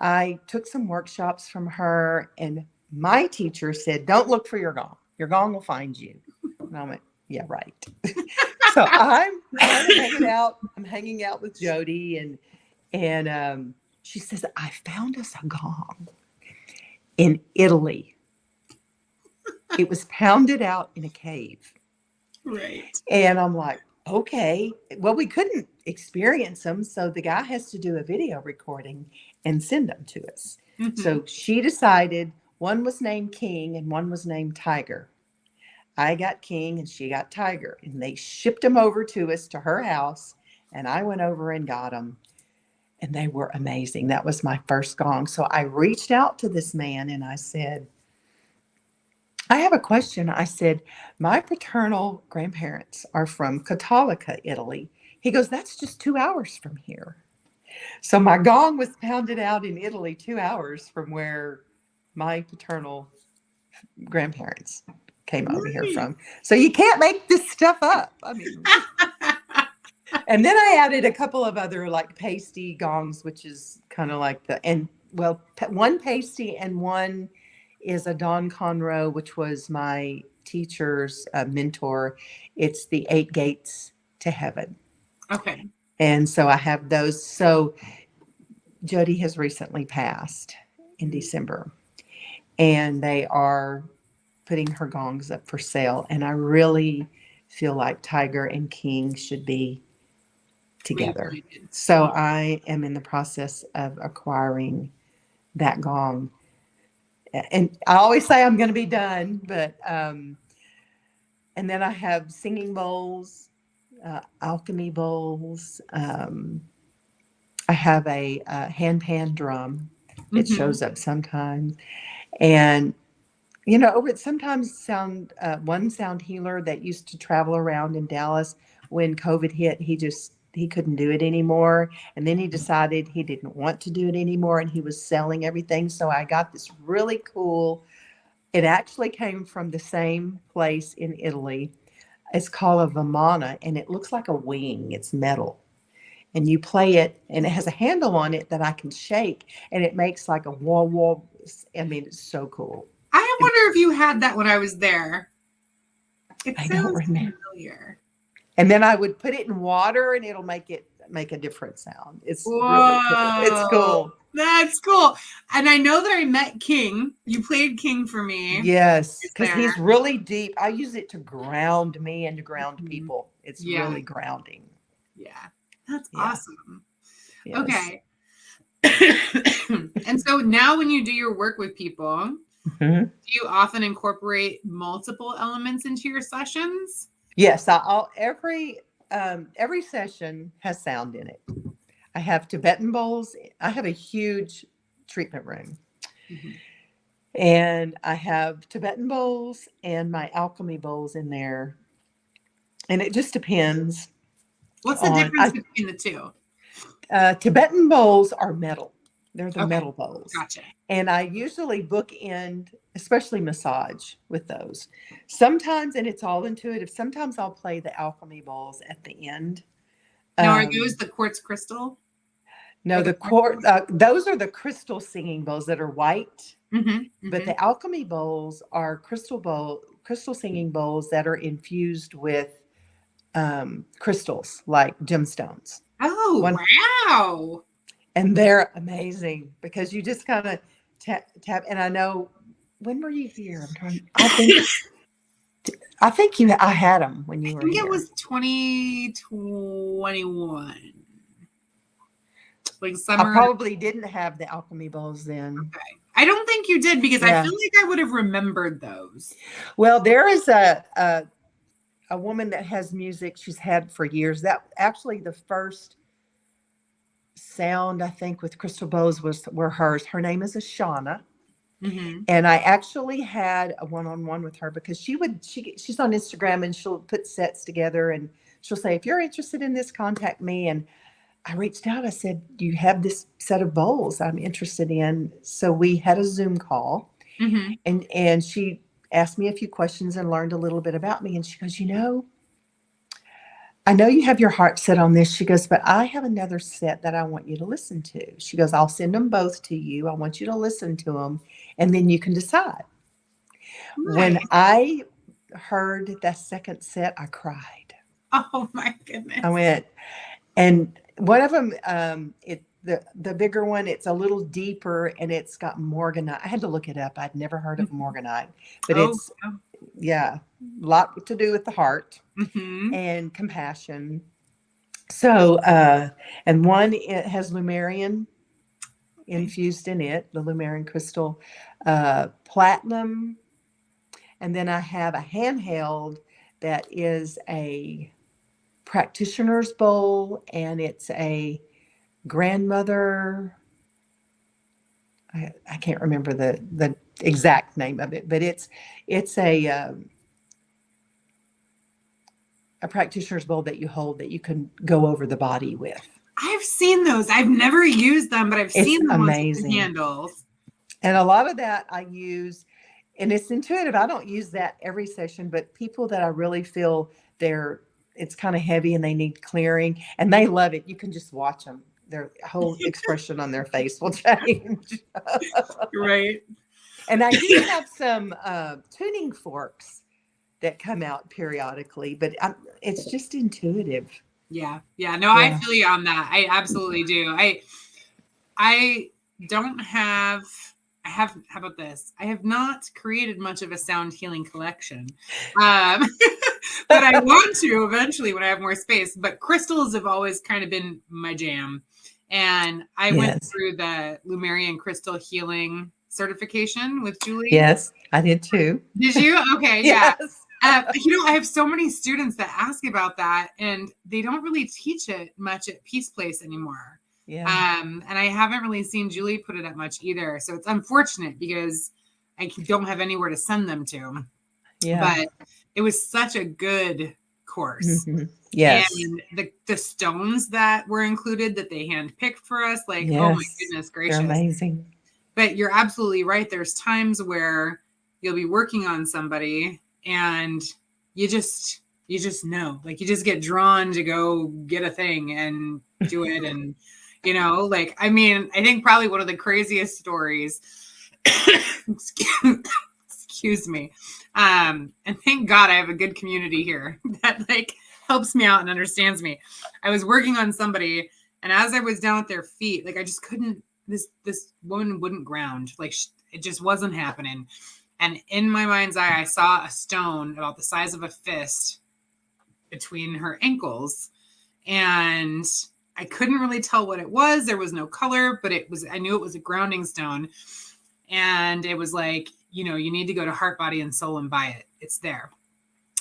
I took some workshops from her, and my teacher said, don't look for your gong. Your gong will find you. And I went, yeah, right. So I'm hanging out with Jody, and she says, I found us a gong in Italy. It was pounded out in a cave. Right. And I'm like, okay. Well, we couldn't experience them. So the guy has to do a video recording and send them to us. So she decided one was named King and one was named Tiger. I got King and she got Tiger. And they shipped them over to us to her house. And I went over and got them. And they were amazing. That was my first gong. So I reached out to this man and I said, I have a question. I said, my paternal grandparents are from Catalica, Italy. He goes, that's just 2 hours from here. So my gong was pounded out in Italy 2 hours from where my paternal grandparents came over here from. So you can't make this stuff up. I mean, and then I added a couple of other like pasty gongs, which is kind of like one pasty and one is a Don Conroe, which was my teacher's mentor. It's the 8 gates to heaven. Okay. And so I have those. So Jody has recently passed in December, and they are putting her gongs up for sale. And I really feel like Tiger and King should be together. So I am in the process of acquiring that gong. And I always say I'm going to be done, but, and then I have singing bowls, alchemy bowls. I have a hand pan drum that shows up sometimes. And, sometimes one sound healer that used to travel around in Dallas when COVID hit, he couldn't do it anymore. And then he decided he didn't want to do it anymore and he was selling everything. So I got this really cool, it actually came from the same place in Italy. It's called a Vimana and it looks like a wing. It's metal. And you play it and it has a handle on it that I can shake and it makes like a wah. I mean, it's so cool. I wonder if you had that when I was there. I don't remember. Familiar. And then I would put it in water and it'll make a different sound. It's really cool. It's cool. That's cool. And I know that I met King. You played King for me. Yes, because he's really deep. I use it to ground me and to ground people. It's really grounding. Yeah. That's awesome. Yes. Okay. And so now when you do your work with people, Mhm. Do you often incorporate multiple elements into your sessions? Yes, every session has sound in it. I have Tibetan bowls. I have a huge treatment room, Mhm. and I have Tibetan bowls and my alchemy bowls in there, and it just depends What's the on. difference between the two? Tibetan bowls are metal. They're the Okay, metal bowls. gotcha. And I usually bookend, especially massage with those. Sometimes, and it's all intuitive, sometimes I'll play the alchemy bowls at the end. Now, are those Um, the quartz crystal no, or the the crystal? those are the crystal singing bowls that are white, but Mm-hmm. the alchemy bowls are crystal singing bowls that are infused with crystals like gemstones. Oh, One wow. And they're amazing because you just kind of tap. And I know, when were you here? I think I had them when I you were think it here. was 2021. Like I summer. probably didn't have the alchemy bowls then. Okay. I don't think you did because I Yeah. feel like I would have remembered those. Well, there is a woman that has music she's had for years. That actually the first sound I think with crystal bowls were hers. Her name is Ashana. Mm-hmm. And I actually had a one-on-one with her because she's on Instagram and she'll put sets together and she'll say, if you're interested in this, contact me. And I reached out. I said, do you have this set of bowls I'm interested in? So we had a Zoom call, Mm-hmm. and she asked me a few questions and learned a little bit about me. And she goes, I know you have your heart set on this. She goes, but I have another set that I want you to listen to. She goes, I'll send them both to you. I want you to listen to them, and then you can decide. When Nice. I heard that second set, I cried. Oh my goodness. I went, and one of them, the bigger one, it's a little deeper and it's got morganite. I had to look it up. I'd never heard of morganite, but Oh, it's, yeah, a lot to do with the heart mm-hmm. and compassion. So, and one, it has Lumarian infused in it, the Lumarian crystal, platinum. And then I have a handheld that is a practitioner's bowl, and it's a grandmother. I can't remember the exact name of it, but it's a practitioner's bowl that you hold that you can go over the body with. I've seen those. I've never used them, but I've seen It's them on amazing. handles. And a lot of that I use, and it's intuitive. I don't use that every session, but people that I really feel it's kind of heavy and they need clearing, and they love it. You can just watch them. Their whole expression on their face will change. Right. And I do have some tuning forks that come out periodically, but it's just intuitive. Yeah. No, I feel you on that. I absolutely do. I don't have. How about this? I have not created much of a sound healing collection, but I want to eventually when I have more space. But crystals have always kind of been my jam, and I went through the Lumarian Crystal Healing certification with Julie. Yes, I did too. Did you? Okay, yes. Yeah. I have so many students that ask about that, and they don't really teach it much at Peace Place anymore. Yeah. And I haven't really seen Julie put it up much either. So it's unfortunate because I don't have anywhere to send them to. Yeah. But it was such a good course. Mm-hmm. Yes. And the stones that were included that they handpicked for us, like, yes. Oh my goodness gracious. They're amazing. But you're absolutely right. There's times where you'll be working on somebody and you just know, like you just get drawn to go get a thing and do it. And, I think probably one of the craziest stories, excuse me. And thank God I have a good community here that helps me out and understands me. I was working on somebody, and as I was down at their feet, I just couldn't, this woman wouldn't ground. It just wasn't happening. And in my mind's eye, I saw a stone about the size of a fist between her ankles. And I couldn't really tell what it was. There was no color, but I knew it was a grounding stone. And it was you need to go to Heart, Body, and Soul and buy it. It's there.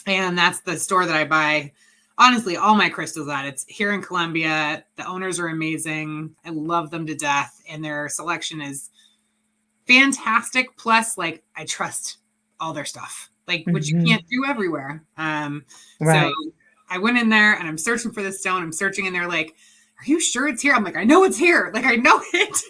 And that's the store that I buy, honestly, all my crystals at. It's here in Columbia. The owners are amazing. I love them to death. And their selection is fantastic. Plus, like, I trust all their stuff, like, which you can't do everywhere. Right. So I went in there and I'm searching for this stone. I'm searching and they're like, are you sure it's here? I'm like, I know it's here. Like, I know it.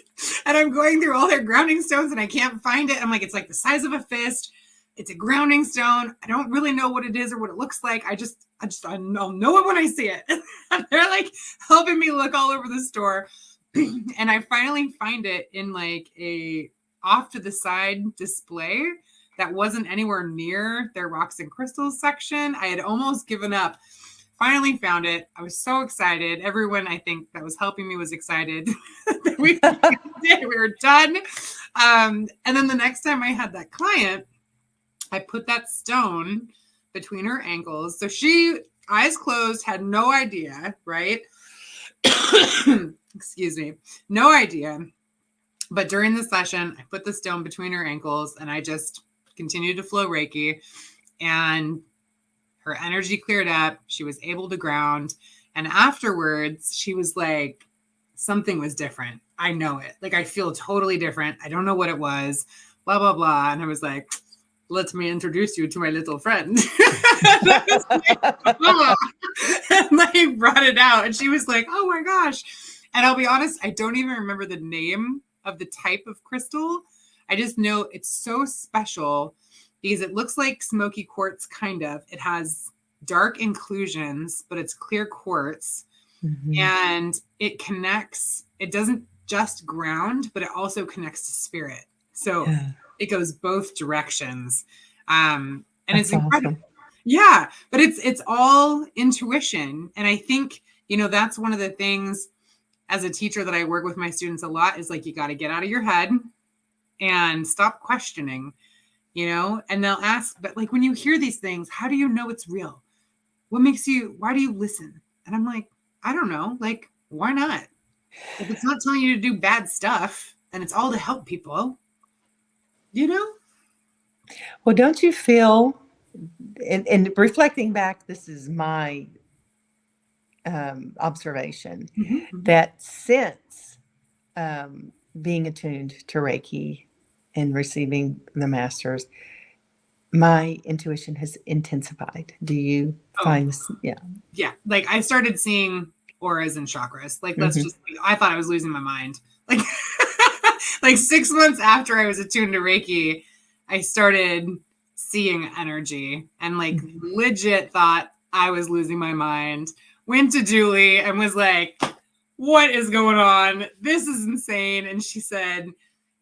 And I'm going through all their grounding stones and I can't find it. I'm like, it's like the size of a fist. It's a grounding stone. I don't really know what it is or what it looks like. I'll know it when I see it. And they're like helping me look all over the store. And I finally find it in like a off to the side display that wasn't anywhere near their rocks and crystals section. I had almost given up. Finally found it. I was so excited. Everyone, I think, that was helping me was excited that we were done. And then the next time I had that client, I put that stone between her ankles. So she, eyes closed, had no idea, right? Excuse me. No idea. But during the session, I put the stone between her ankles and I just continued to flow Reiki. And her energy cleared up. She was able to ground. And afterwards, she was like, something was different. I know it. Like, I feel totally different. I don't know what it was. Blah, blah, blah. And I was like, let me introduce you to my little friend. And I brought it out. And she was like, oh my gosh. And I'll be honest, I don't even remember the name of the type of crystal. I just know it's so special because it looks like smoky quartz, kind of. It has dark inclusions, but it's clear quartz. And it connects. It doesn't just ground, but it also connects to spirit. So it goes both directions. And that's it's incredible. Awesome. Yeah, but it's all intuition. And I think, that's one of the things as a teacher that I work with my students a lot is like, you got to get out of your head and stop questioning, and they'll ask, but like, when you hear these things, how do you know it's real? Why do you listen? And I'm like, I don't know. Like, why not? If it's not telling you to do bad stuff and it's all to help people, Well, don't you feel, and reflecting back, this is my observation, that since being attuned to Reiki and receiving the masters, my intuition has intensified. Do you find this? Yeah. Yeah. Like, I started seeing auras and chakras. Like, I thought I was losing my mind. Like, like 6 months after I was attuned to Reiki, I started seeing energy and like legit thought I was losing my mind. Went to Julie and was like, what is going on? This is insane. And she said,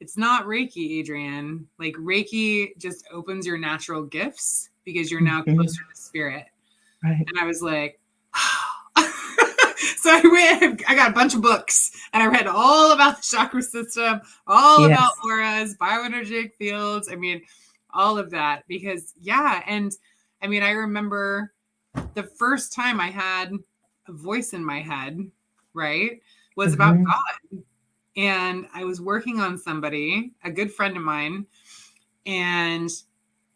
it's not Reiki, Adrian. Like, Reiki just opens your natural gifts because you're now closer to spirit. Right. And I was like, so I got a bunch of books and I read all about the chakra system, all about auras, bioenergetic fields. I mean, all of that because and I mean, I remember the first time I had a voice in my head, right, was about God. And I was working on somebody, a good friend of mine, and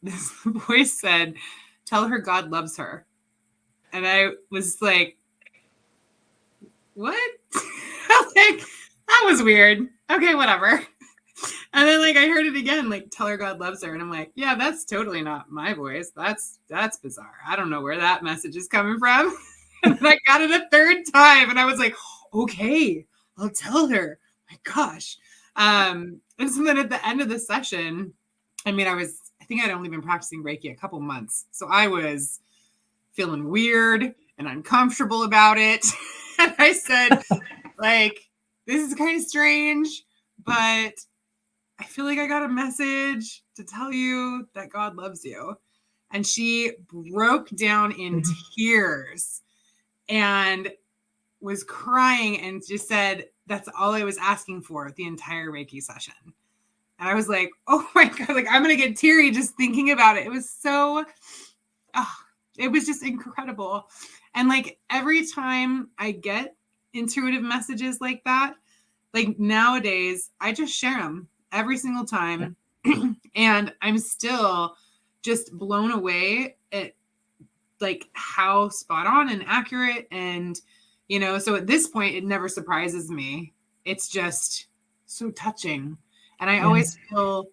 this voice said, tell her God loves her. And I was like, what? Like, that was weird. Okay, whatever. And then like I heard it again, like, tell her God loves her. And I'm like, yeah, that's totally not my voice. That's bizarre. I don't know where that message is coming from. And then I got it a third time and I was like, okay, I'll tell her. My gosh. And so then at the end of the session, I mean, I think I'd only been practicing Reiki a couple months. So I was feeling weird and uncomfortable about it. And I said, like, this is kind of strange, but I feel like I got a message to tell you that God loves you. And she broke down in tears and was crying and just said, that's all I was asking for the entire Reiki session. And I was like, oh my God, like, I'm going to get teary just thinking about it. It was so, it was just incredible. And like, every time I get intuitive messages like that, like nowadays, I just share them every single time. And I'm still just blown away at like how spot on and accurate. And, you know, so at this point, it never surprises me. It's just so touching. And I always feel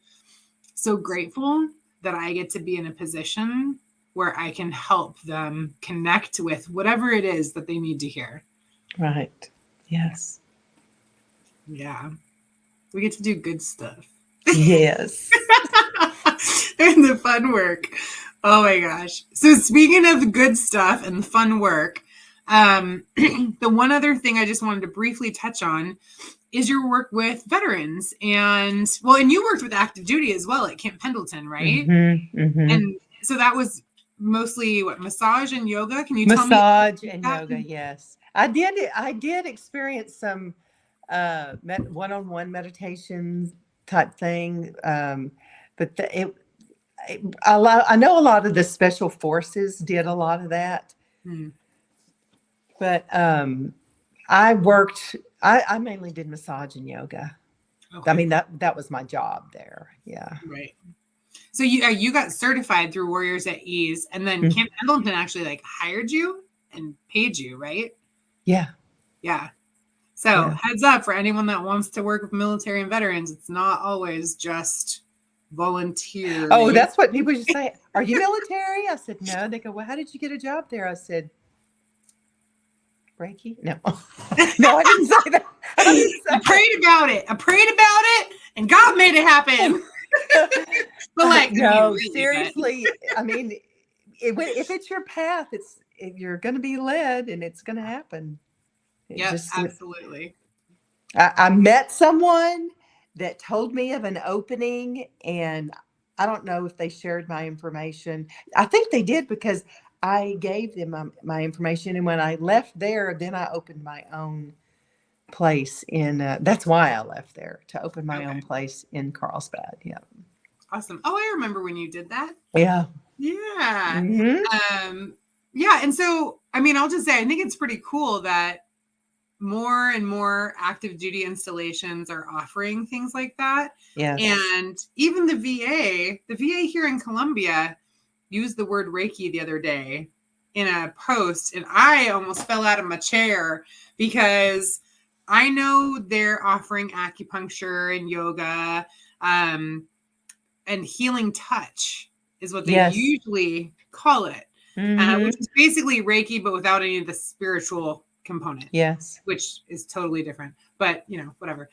so grateful that I get to be in a position where I can help them connect with whatever it is that they need to hear. Right. Yes. Yeah. We get to do good stuff. Yes. And the fun work. Oh my gosh. So speaking of good stuff and the fun work, the one other thing I just wanted to briefly touch on is your work with veterans. And well, and you worked with active duty as well at Camp Pendleton, right? Mm-hmm, mm-hmm. And so that was mostly what, massage and yoga? Can you tell me? Massage and yoga, yes. I did experience some one-on-one meditation type thing. But I know a lot of the special forces did a lot of that. But I mainly did massage and yoga. Okay. I mean, that was my job there. Yeah. Right. So you got certified through Warriors at Ease, and then Camp Pendleton actually like hired you and paid you, right? Yeah. Yeah. So heads up for anyone that wants to work with military and veterans, it's not always just volunteer. Oh, that's what people just say. Are you military? I said, no. They go, well, how did you get a job there? I said, Reiki? No. No, I didn't say that. I prayed about it, and God made it happen. But like, no, seriously. I mean, if it's your path, you're going to be led, and it's going to happen. Yes, absolutely. I met someone that told me of an opening, and I don't know if they shared my information. I think they did, because I gave them my information, and when I left there, then I opened my own place that's why I left there, to open my own place in Carlsbad. Yeah. Awesome. Oh, I remember when you did that. Yeah. Yeah. Mm-hmm. Yeah. And so, I mean, I'll just say, I think it's pretty cool that more and more active duty installations are offering things like that. Yes. And even the VA here in Columbia used the word Reiki the other day in a post, and I almost fell out of my chair, because I know they're offering acupuncture and yoga, and healing touch is what they usually call it, which is basically Reiki, but without any of the spiritual component. Yes. Which is totally different, but you know, whatever.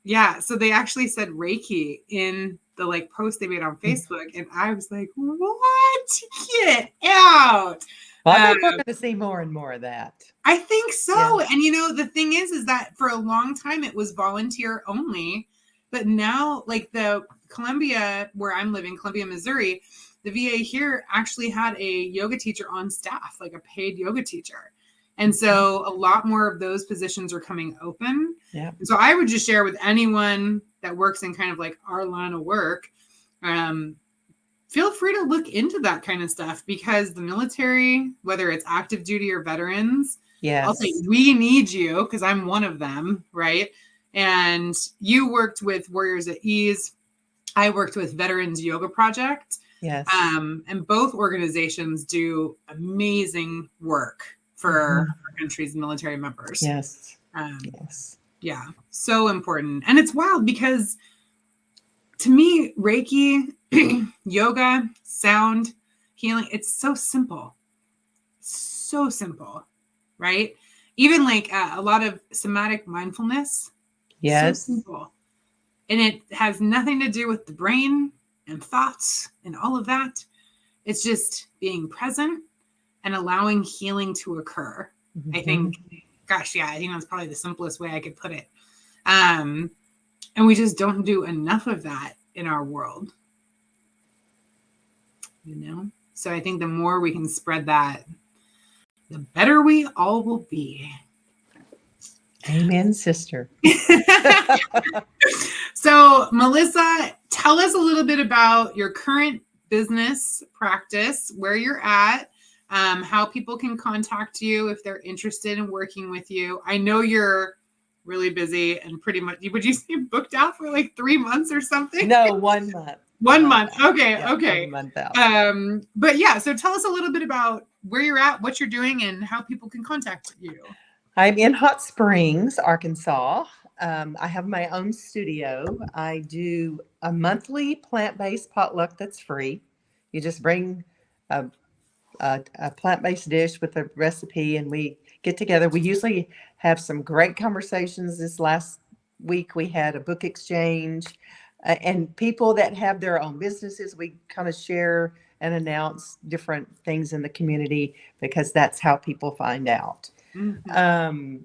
Yeah. So they actually said Reiki in the like post they made on Facebook, and I was like, what? Get out. Well, I think we're going to see more and more of that. I think so. Yes. And you know, the thing is that for a long time it was volunteer only, but now like the Columbia, where I'm living, Columbia, Missouri, the VA here actually had a yoga teacher on staff, like a paid yoga teacher. And so a lot more of those positions are coming open. Yeah. And so I would just share with anyone that works in kind of like our line of work, feel free to look into that kind of stuff, because the military, whether it's active duty or veterans, I'll say we need you, because I'm one of them, right? And you worked with Warriors at Ease. I worked with Veterans Yoga Project. Yes. And both organizations do amazing work for our country's military members. Yes. Yes. Yeah. So important. And it's wild, because to me, Reiki, yoga, sound, healing, it's so simple. So simple, right? Even like a lot of somatic mindfulness. Yes. So simple. And it has nothing to do with the brain and thoughts and all of that. It's just being present and allowing healing to occur. I think, gosh, yeah, I think that's probably the simplest way I could put it. And we just don't do enough of that in our world, you know? So I think the more we can spread that, the better we all will be. Amen, sister. So, Melissa, tell us a little bit about your current business practice, where you're at, how people can contact you if they're interested in working with you. I know you're really busy and pretty much, would you say booked out for like 3 months or something? No, 1 month. 1 month. Okay. Yeah, Okay. 1 month out. But yeah, so tell us a little bit about where you're at, what you're doing, and how people can contact you. I'm in Hot Springs, Arkansas. I have my own studio. I do a monthly plant-based potluck that's free. You just bring a plant-based dish with a recipe, and we get together. We usually have some great conversations. This last week we had a book exchange, and people that have their own businesses, we kind of share and announce different things in the community because that's how people find out. Mm-hmm.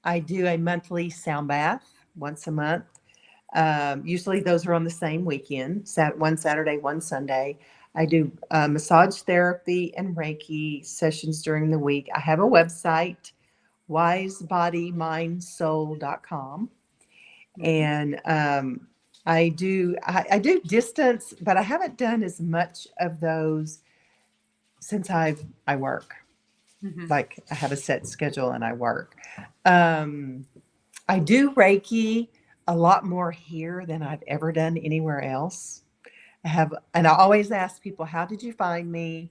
I do a monthly sound bath once a month. Usually those are on the same weekend, one Saturday, one Sunday. I do massage therapy and Reiki sessions during the week. I have a website, wisebodymindsoul.com. And I do distance, but I haven't done as much of those since I work. Mm-hmm. Like I have a set schedule and I work. I do Reiki a lot more here than I've ever done anywhere else. And I always ask people, how did you find me?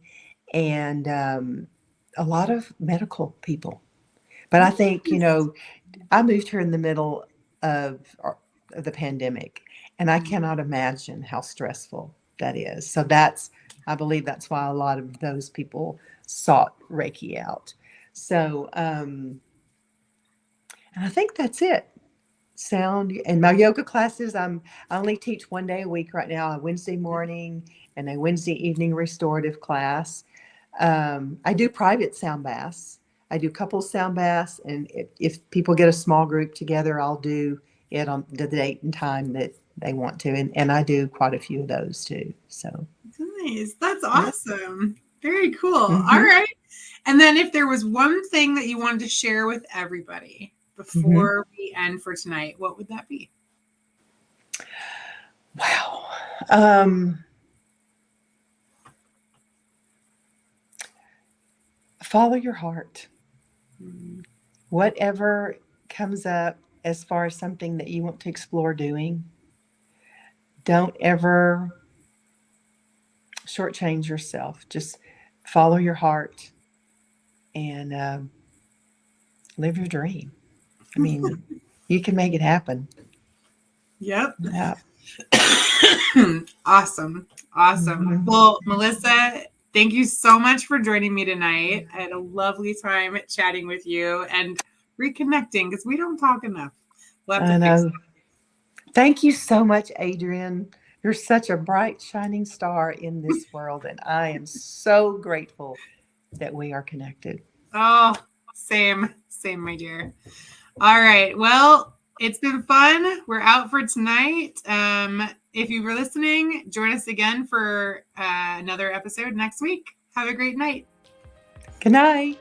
And a lot of medical people. But I think, I moved here in the middle of the pandemic, and I cannot imagine how stressful that is. So I believe that's why a lot of those people sought Reiki out. So, and I think that's it. Sound and my yoga classes. I only teach 1 day a week right now, a Wednesday morning and a Wednesday evening restorative class. I do private sound baths. I do couples sound baths, and if people get a small group together, I'll do it on the date and time that they want to, and I do quite a few of those too. So nice. That's awesome. Very cool. Mm-hmm. All right. And then if there was one thing that you wanted to share with everybody before we end for tonight, what would that be? Wow. Follow your heart. Whatever comes up as far as something that you want to explore doing, don't ever shortchange yourself. Just follow your heart and live your dream. I mean, you can make it happen. Yep. Yeah. Awesome. Mm-hmm. Well, Melissa, thank you so much for joining me tonight. I had a lovely time chatting with you and reconnecting because we don't talk enough. We'll have to fix that. Thank you so much, Adrian. You're such a bright, shining star in this world, and I am so grateful that we are connected. Oh, same, my dear. All right. Well, it's been fun. We're out for tonight. If you were listening, join us again for another episode next week. Have a great night. Good night.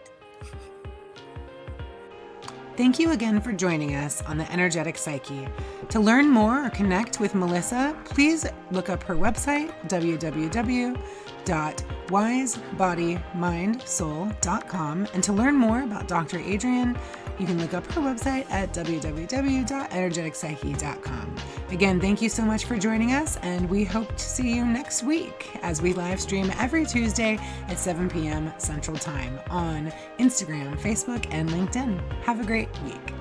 Thank you again for joining us on the Energetic Psyche. To learn more or connect with Melissa, please look up her website, www.wisebodymindsoul.com. And to learn more about Dr. Adrian, you can look up her website at www.energeticpsyche.com. Again, thank you so much for joining us, and we hope to see you next week as we live stream every Tuesday at 7 p.m. Central Time on Instagram, Facebook, and LinkedIn. Have a great week.